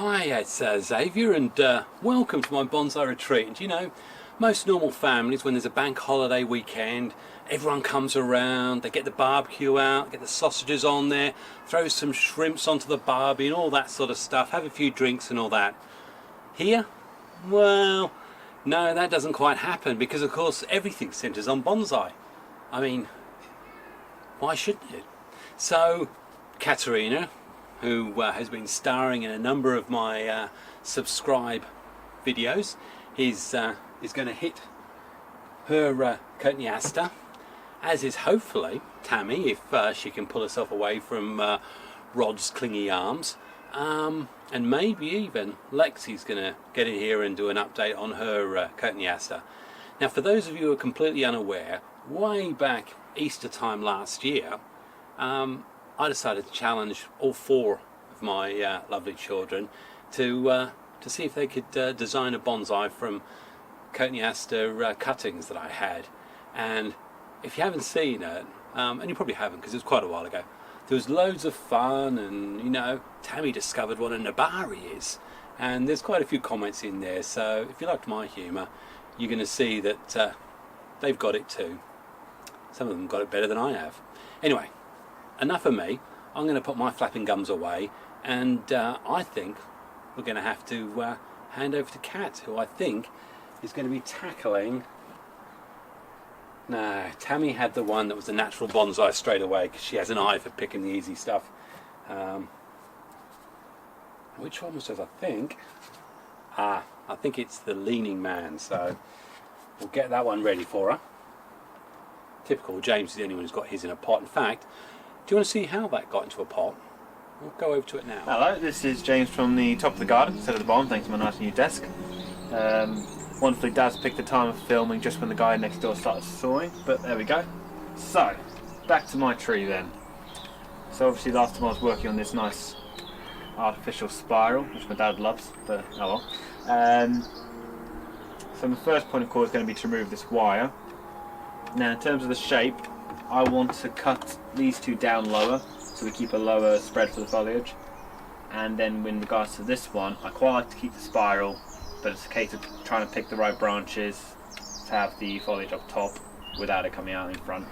Hi, it's Xavier, and welcome to my bonsai retreat. And you know, most normal families, when there's a bank holiday weekend, everyone comes around, they get the barbecue out, get the sausages on there, throw some shrimps onto the barbie and all that sort of stuff, have a few drinks and all that. Here, well, no, that doesn't quite happen, because of course everything centres on bonsai. I mean, why shouldn't it? So, Katarina, who has been starring in a number of my subscribe videos, is going to hit her Cotoneaster, as is hopefully Tammy, if she can pull herself away from Rod's clingy arms, and maybe even Lexi's going to get in here and do an update on her Cotoneaster. Now, for those of you who are completely unaware, way back Easter time last year, I decided to challenge all four of my lovely children to see if they could design a bonsai from Cotoneaster cuttings that I had. And if you haven't seen it, and you probably haven't because it was quite a while ago, there was loads of fun, and you know, Tammy discovered what a nabari is, and there's quite a few comments in there, so if you liked my humour, you're going to see that they've got it too. Some of them got it better than I have. Anyway, enough of me. I'm going to put my flapping gums away, and I think we're going to have to hand over to Kat, who I think is going to be tackling... No, Tammy had the one that was a natural bonsai straight away, because she has an eye for picking the easy stuff. Which one was it, I think? I think it's the leaning man, so we'll get that one ready for her. Typical, James is the only one who's got his in a pot. In fact, do you want to see how that got into a pot? We'll go over to it now. Hello, this is James from the top of the garden, instead of the bottom, thanks to my nice new desk. Wonderfully, Dad's picked the time of filming just when the guy next door started sawing, but there we go. So, back to my tree then. So obviously last time I was working on this nice artificial spiral, which my dad loves, but oh well. So my first point of call is going to be to remove this wire. Now in terms of the shape, I want to cut these two down lower, so we keep a lower spread for the foliage. And then in regards to this one, I quite like to keep the spiral, but it's a case of trying to pick the right branches to have the foliage up top without it coming out in front.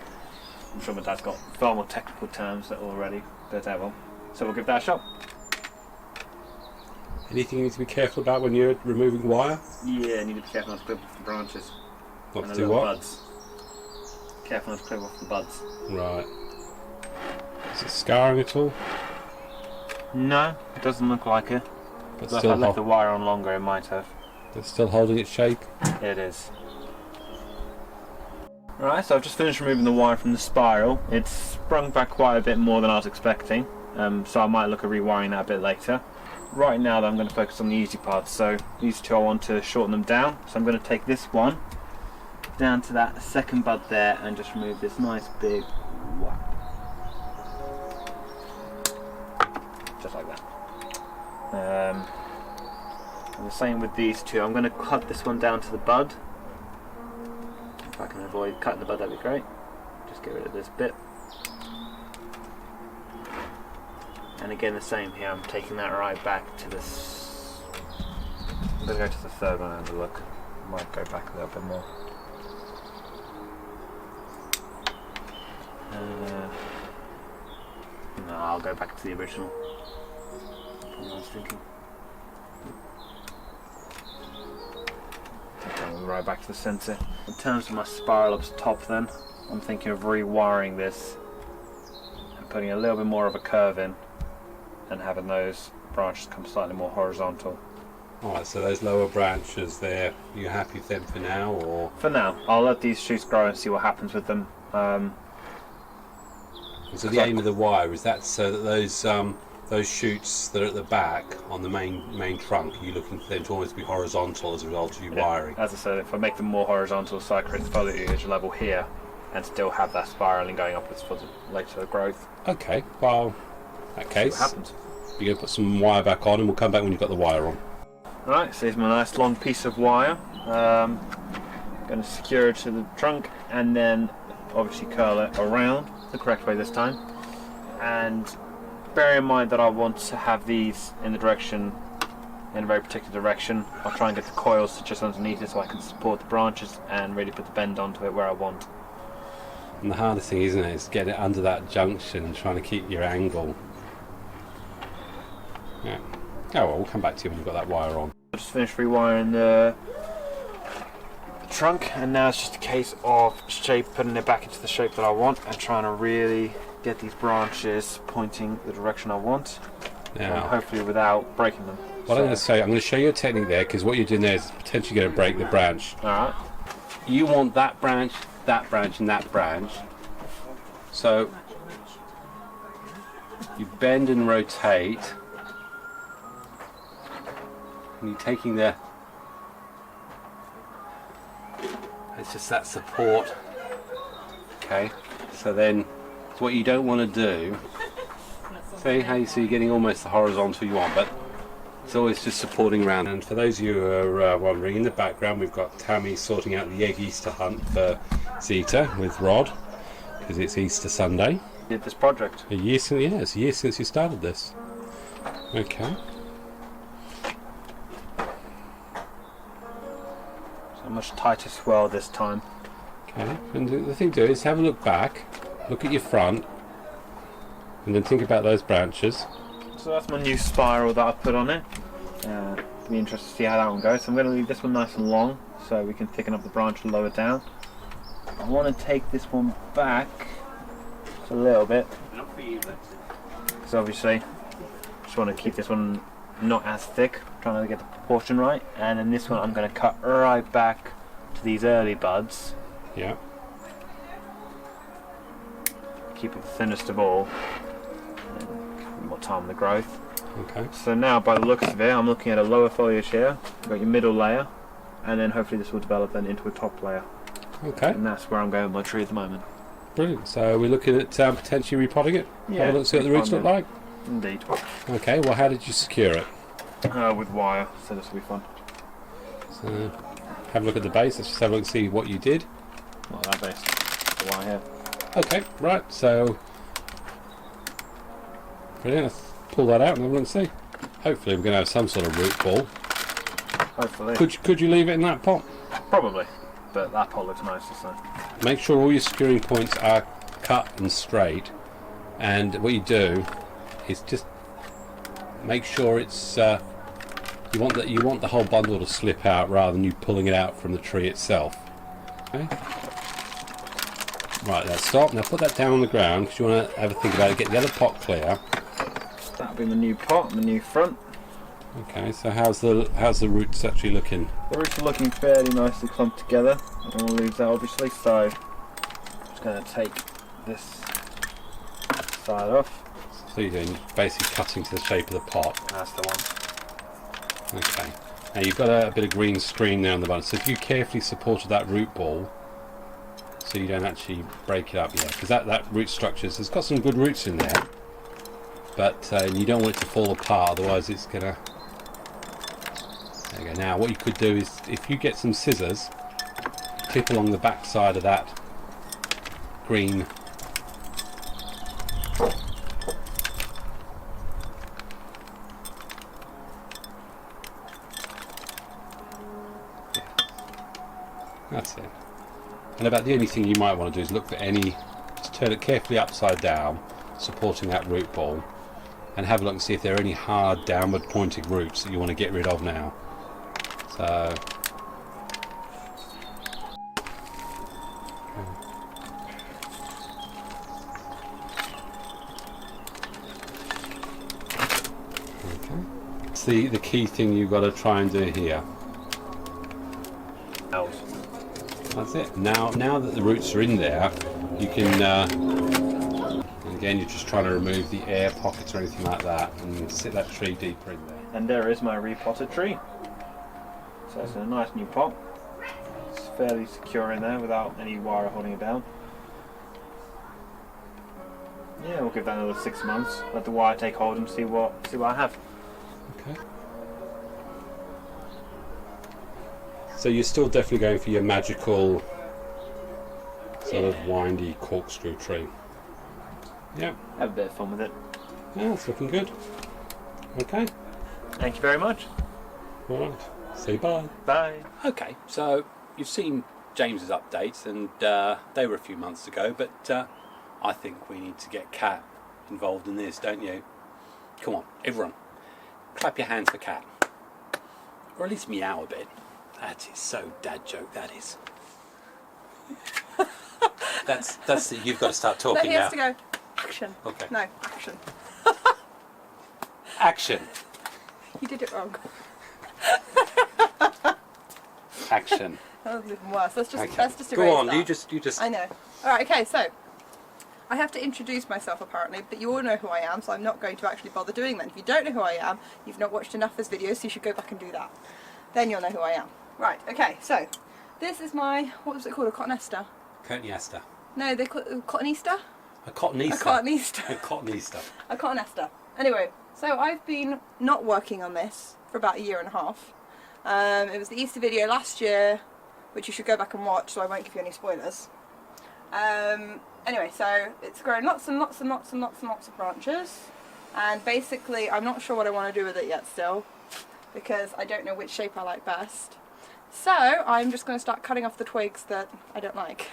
I'm sure my dad's got far more technical terms already, but well. So we'll give that a shot. Anything you need to be careful about when you're removing wire? Yeah, you need to be careful not to clip off the branches. Not to do what? Buds. Careful not to clip off the buds. Right. Is it scarring at all? No, it doesn't look like it. But if I left the wire on longer, it might have. It's still holding its shape? It is. Right, so I've just finished removing the wire from the spiral. It's sprung back quite a bit more than I was expecting, so I might look at rewiring that a bit later. Right now though, I'm going to focus on the easy parts, so these two I want to shorten them down. So I'm going to take this one down to that second bud there and just remove this nice big whack. Just like that. And the same with these two. I'm going to cut this one down to the bud. If I can avoid cutting the bud, that'd be great. Just get rid of this bit. And again the same here, I'm taking that right back to this. I'm going to go to the third one and have a look. I might go back a little bit more. No, I'll go back to the original. I was thinking. Right back to the centre. In terms of my spiral up top then, I'm thinking of rewiring this and putting a little bit more of a curve in and having those branches come slightly more horizontal. Alright, so those lower branches there, you happy with them for now, or? For now. I'll let these shoots grow and see what happens with them. So the aim of the wire, is that so that those shoots that are at the back on the main trunk, are you looking for them to always be horizontal as a result of your wiring? As I said, if I make them more horizontal, so I create the foliage level here and still have that spiraling going upwards for the later growth. Okay, well, in that case, see what happens. You're going to put some wire back on and we'll come back when you've got the wire on. Alright, so here's my nice long piece of wire. Going to secure it to the trunk and then obviously curl it around the correct way this time. And bear in mind that I want to have these in the direction in a very particular direction. I'll try and get the coils just underneath it so I can support the branches and really put the bend onto it where I want. And the hardest thing, isn't it, is getting it under that junction and trying to keep your angle. Yeah. Oh well, we'll come back to you when you've got that wire on. I just finished rewiring the trunk, and now it's just a case of putting it back into the shape that I want and trying to really get these branches pointing the direction I want. Now, and hopefully without breaking them. What I'm going to say, I'm going to show you a technique there, because what you're doing there is potentially going to break the branch. Alright. You want that branch, and that branch. So you bend and rotate, and you're taking the, it's just that support. Okay, so then what you don't want to do, see how you see you're getting almost the horizontal you want, but it's always just supporting around. And for those of you who are wondering, in the background we've got Tammy sorting out the egg Easter hunt for Zeta with Rod, because it's Easter Sunday. Did this project? It's a year since you started this. Okay. So much tighter swell this time. Okay, and the thing to do is have a look back, look at your front, and then think about those branches. So that's my new spiral that I put on it. Be interested to see how that one goes. So I'm going to leave this one nice and long so we can thicken up the branch and lower it down. I want to take this one back just a little bit. Not for you, because obviously just want to keep this one not as thick, trying to get the proportion right. And then this one I'm going to cut right back to these early buds. Yeah. Keep it the thinnest of all. More time on the growth. Okay. So now, by the looks of it, I'm looking at a lower foliage here. You've got your middle layer, and then hopefully this will develop then into a top layer. Okay. And that's where I'm going with my tree at the moment. Brilliant. So we're looking at potentially repotting it. Yeah. Have a look, see what the roots look like. Indeed. Okay. Well, how did you secure it? With wire, so this will be fun. So have a look at the base. Let's just have a look and see what you did. Not that base. The wire here. Okay. Right. So. Brilliant. Let's pull that out and have a look and see. Hopefully we're going to have some sort of root ball. Hopefully. Could you leave it in that pot? Probably. But that pot looks nice, so. Make sure all your securing points are cut and straight, and what you do is just make sure it's you want the whole bundle to slip out rather than you pulling it out from the tree itself. Okay. Right, now stop. Now put that down on the ground because you want to have a think about it. Get the other pot clear. That'll be my new pot, my new front. Okay, so how's the roots actually looking? The roots are looking fairly nicely clumped together. I don't want to lose that obviously, so I'm just going to take this side off. So you're doing basically cutting to the shape of the pot. That's the one. Okay. Now you've got a bit of green screen there on the bottom, so if you carefully supported that root ball so you don't actually break it up yet, because that root structure has got some good roots in there, but you don't want it to fall apart, otherwise it's gonna. There you go. Now what you could do is, if you get some scissors, clip along the back side of that green that's it. And about the only thing you might want to do is look for any, just turn it carefully upside down, supporting that root ball, and have a look and see if there are any hard downward pointing roots that you want to get rid of now. So okay. It's the key thing you've got to try and do here. That's it. Now that the roots are in there, you can, and again you're just trying to remove the air pockets or anything like that and sit that tree deeper in there. And there is my repotted tree. So it's a nice new pot. It's fairly secure in there without any wire holding it down. Yeah, we'll give that another 6 months. Let the wire take hold and see what I have. Okay. So you're still definitely going for your magical sort of windy corkscrew tree. Yeah. Have a bit of fun with it. Yeah, it's looking good. Okay. Thank you very much. Right. Say bye. Bye. Okay, so you've seen James's updates, and they were a few months ago, but I think we need to get Kat involved in this, don't you? Come on, everyone, clap your hands for Kat, or at least meow a bit. That is so dad joke. That is. that's you've got to start talking No, he has now. to go. Action. Okay. No, action. Action. You did it wrong. Action. That was even worse. Let's just Okay. let's just Go erase on. that. You just. I know. All right. Okay. So I have to introduce myself apparently, but you all know who I am, so I'm not going to actually bother doing that. If you don't know who I am, you've not watched enough of this video, so you should go back and do that. Then you'll know who I am. Right. Okay. So this is my, what was it called? A Cotoneaster? Cotoneaster. No, they call it Cotoneaster. A Cotoneaster. A Cotoneaster. A Cotoneaster. A Cotoneaster. Anyway, so I've been not working on this for about 1.5 years. It was the Easter video last year, which you should go back and watch, so I won't give you any spoilers. Anyway, so it's grown lots and lots and lots and lots and lots of branches, and basically I'm not sure what I want to do with it yet still, because I don't know which shape I like best. So I'm just going to start cutting off the twigs that I don't like.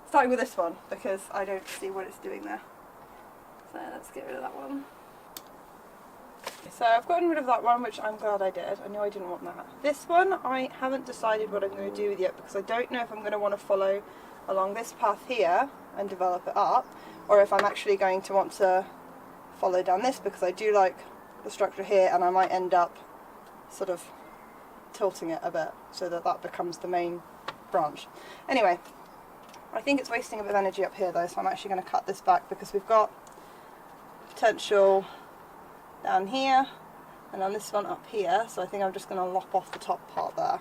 Starting with this one, because I don't see what it's doing there. So let's get rid of that one. So I've gotten rid of that one, which I'm glad I did. I knew I didn't want that. This one I haven't decided what I'm going to do with yet, because I don't know if I'm going to want to follow along this path here and develop it up, or if I'm actually going to want to follow down this, because I do like the structure here, and I might end up sort of tilting it a bit so that that becomes the main branch. Anyway, I think it's wasting a bit of energy up here though, so I'm actually going to cut this back, because we've got potential down here and on this one up here, so I think I'm just going to lop off the top part there.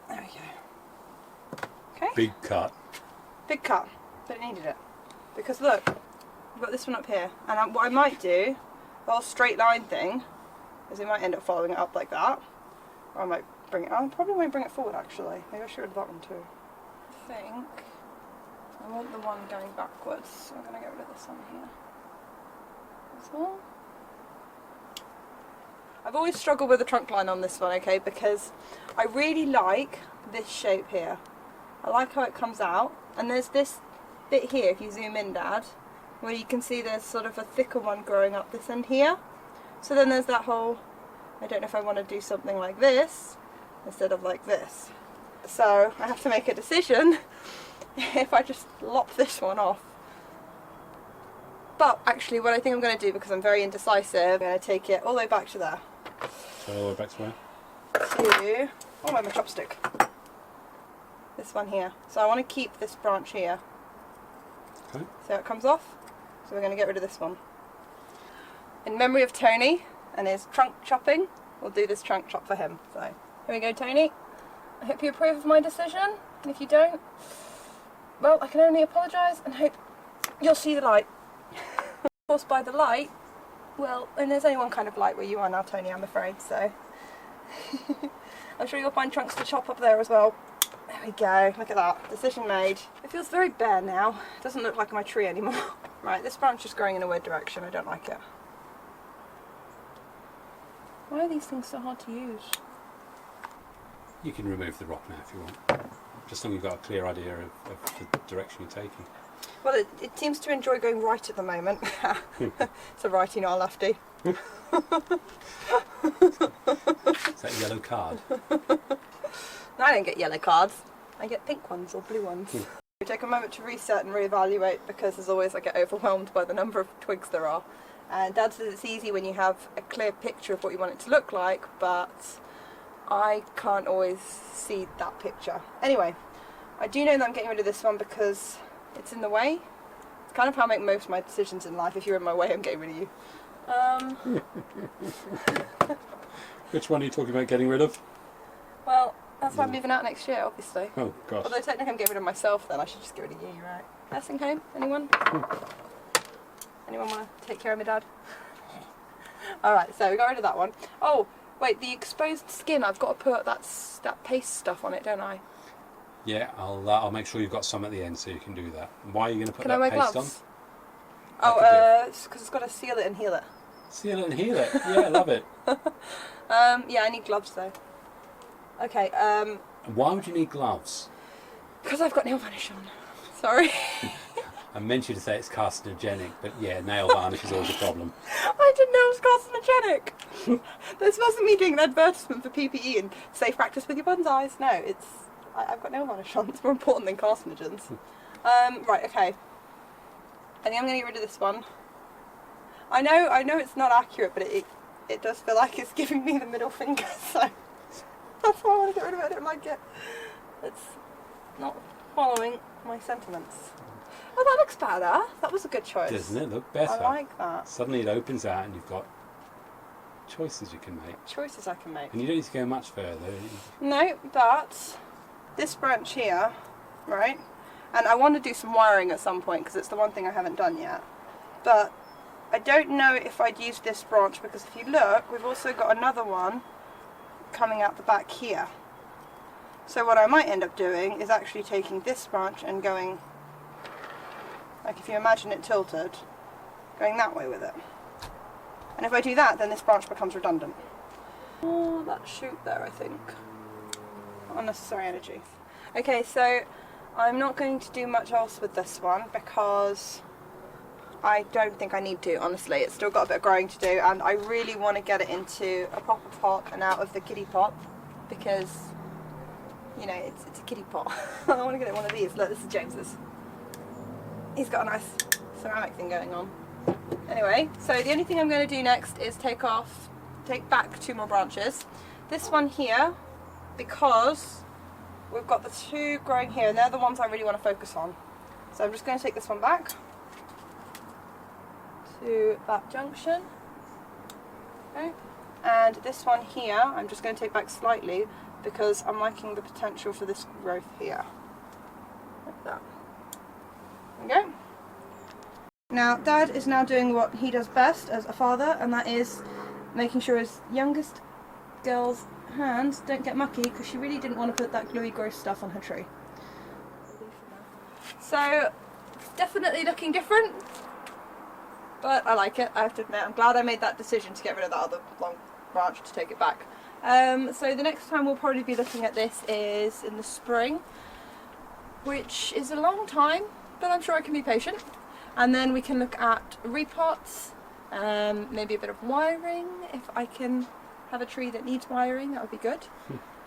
There we go. Okay. Big cut. Big cut, but it needed it. Because look, we've got this one up here, and what I might do, the whole straight line thing, is we might end up following it up like that, or I might bring it, I probably won't bring it forward actually, maybe I should have that one too. I think I want the one going backwards, so I'm going to get rid of this one here. This one. I've always struggled with the trunk line on this one, okay, because I really like this shape here. I like how it comes out, and there's this bit here, if you zoom in, Dad, where you can see there's sort of a thicker one growing up this end here. So then there's that whole, I don't know if I want to do something like this instead of like this. So I have to make a decision if I just lop this one off. But actually what I think I'm going to do, because I'm very indecisive, I'm going to take it all the way back to there. So all the way back to where? To, oh, my chopstick. This one here. So I want to keep this branch here. Okay. So it comes off. So we're going to get rid of this one. In memory of Tony and his trunk chopping, we'll do this trunk chop for him. So here we go, Tony. I hope you approve of my decision, and if you don't, well, I can only apologise and hope you'll see the light. Of course, by the light, well, and there's only one kind of light where you are now, Tony, I'm afraid, so I'm sure you'll find trunks to chop up there as well. There we go, look at that, decision made. It feels very bare now, it doesn't look like my tree anymore. Right, this branch is growing in a weird direction, I don't like it. Why are these things so hard to use? You can remove the rock now if you want. Just so you've got a clear idea of the direction you're taking. Well, it seems to enjoy going right at the moment. It's a righty, not a lefty. Is that a yellow card? No, I don't get yellow cards. I get pink ones or blue ones. We take a moment to reset and reevaluate, because as always I get overwhelmed by the number of twigs there are. And Dad says it's easy when you have a clear picture of what you want it to look like, but I can't always see that picture. Anyway, I do know that I'm getting rid of this one because it's in the way. It's kind of how I make most of my decisions in life. If you're in my way, I'm getting rid of you. Which one are you talking about getting rid of? Well, that's why I'm moving out next year, obviously. Oh, gosh. Although technically I'm getting rid of myself then, I should just get rid of you, right? Nursing home? Anyone? Anyone want to take care of my dad? Alright, so we got rid of that one. Oh, wait, the exposed skin, I've got to put that paste stuff on it, don't I? Yeah, I'll make sure you've got some at the end so you can do that. Why are you going to put Can I that wear paste gloves? on? Oh, because it's got to seal it and heal it. seal it and heal it. Yeah, I love it. Yeah, I need gloves though. Okay, And why would you need gloves? because I've got nail varnish on. Sorry. I meant you to say it's carcinogenic, but yeah, nail varnish is always a problem. I didn't know it was carcinogenic. This wasn't me doing an advertisement for PPE and safe practice with your bonsais. No, it's I've got nail varnish on. It's more important than carcinogens. Right, okay. I think I'm going to get rid of this one. I know it's not accurate, but it does feel like it's giving me the middle finger, so that's why I want to get rid of it. I don't like it. It's not following my sentiments. Oh, that looks better. That was a good choice. Doesn't it look better? I like that. Suddenly it opens out and you've got choices you can make. Choices I can make. And you don't need to go much further. No, but this branch here, right? And I want to do some wiring at some point because it's the one thing I haven't done yet. But I don't know if I'd use this branch because if you look, we've also got another one coming out the back here. So what I might end up doing is actually taking this branch and going, like if you imagine it tilted, going that way with it. And if I do that, then this branch becomes redundant. Oh, that shoot there, I think. Unnecessary energy. Okay, so I'm not going to do much else with this one because I don't think I need to, honestly. It's still got a bit of growing to do, and I really want to get it into a proper pot and out of the kiddie pot because, you know, it's a kiddie pot. I want to get it one of these. Look, this is James's. He's got a nice ceramic thing going on. Anyway, so the only thing I'm going to do next is take back 2 more branches. This one here, because we've got the 2 growing here, and they're the ones I really want to focus on. So I'm just going to take this one back to that junction. Okay. And this one here, I'm just going to take back slightly because I'm liking the potential for this growth here. Like that. Okay. Now, Dad is now doing what he does best as a father, and that is making sure his youngest girl's hands don't get mucky because she really didn't want to put that gluey gross stuff on her tree. So, it's definitely looking different, but I like it, I have to admit. I'm glad I made that decision to get rid of that other long branch to take it back. So the next time we'll probably be looking at this is in the spring, which is a long time, but I'm sure I can be patient. And then we can look at repots, maybe a bit of wiring. If I can have a tree that needs wiring, that would be good.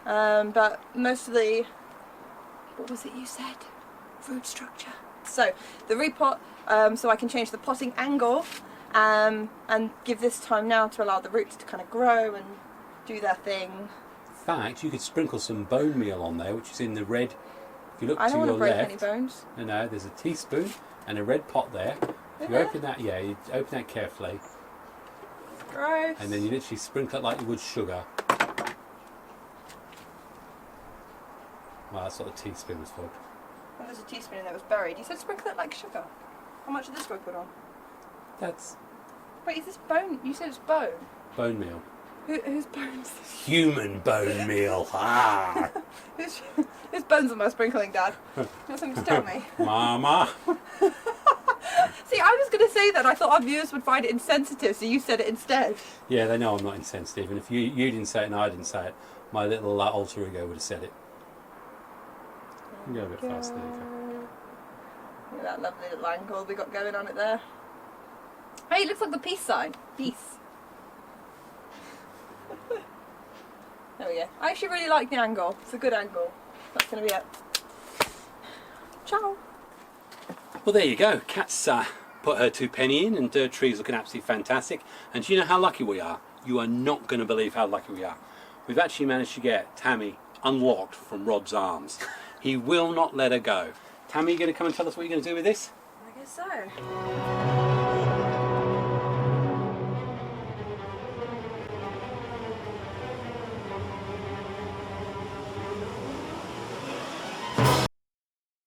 But mostly, what was it you said? Root structure. So the repot, so I can change the potting angle and give this time now to allow the roots to kind of grow and do their thing. In fact, you could sprinkle some bone meal on there, which is in the red. If you look I to don't your want to break left, any bones. no, there's a teaspoon and a red pot there. If you open that, yeah, you open that carefully, Gross. and then you literally sprinkle it like you would sugar. Well, that's what the teaspoon was for. Well, there's a teaspoon in there that was buried. You said sprinkle it like sugar. How much of this do I put on? That's Wait, is this bone? You said it's bone. bone meal. Whose bones? Human bone meal. Ah, Whose bones am I sprinkling, Dad? You want something to tell me? Mama. See, I was going to say that. I thought our viewers would find it insensitive, so you said it instead. Yeah, they know I'm not insensitive, and if you didn't say it and I didn't say it, my little alter ego would have said it. Go a bit faster. There you go. Look at that lovely little angle we got going on it there. Hey, it looks like the peace sign. Peace. There we go. I actually really like the angle. It's a good angle. That's going to be it. Ciao. Well, there you go. Kat's put her 2 penny in, and her tree's looking absolutely fantastic. And do you know how lucky we are? You are not going to believe how lucky we are. We've actually managed to get Tammy unlocked from Rod's arms. He will not let her go. Tammy, you going to come and tell us what you're going to do with this? I guess so.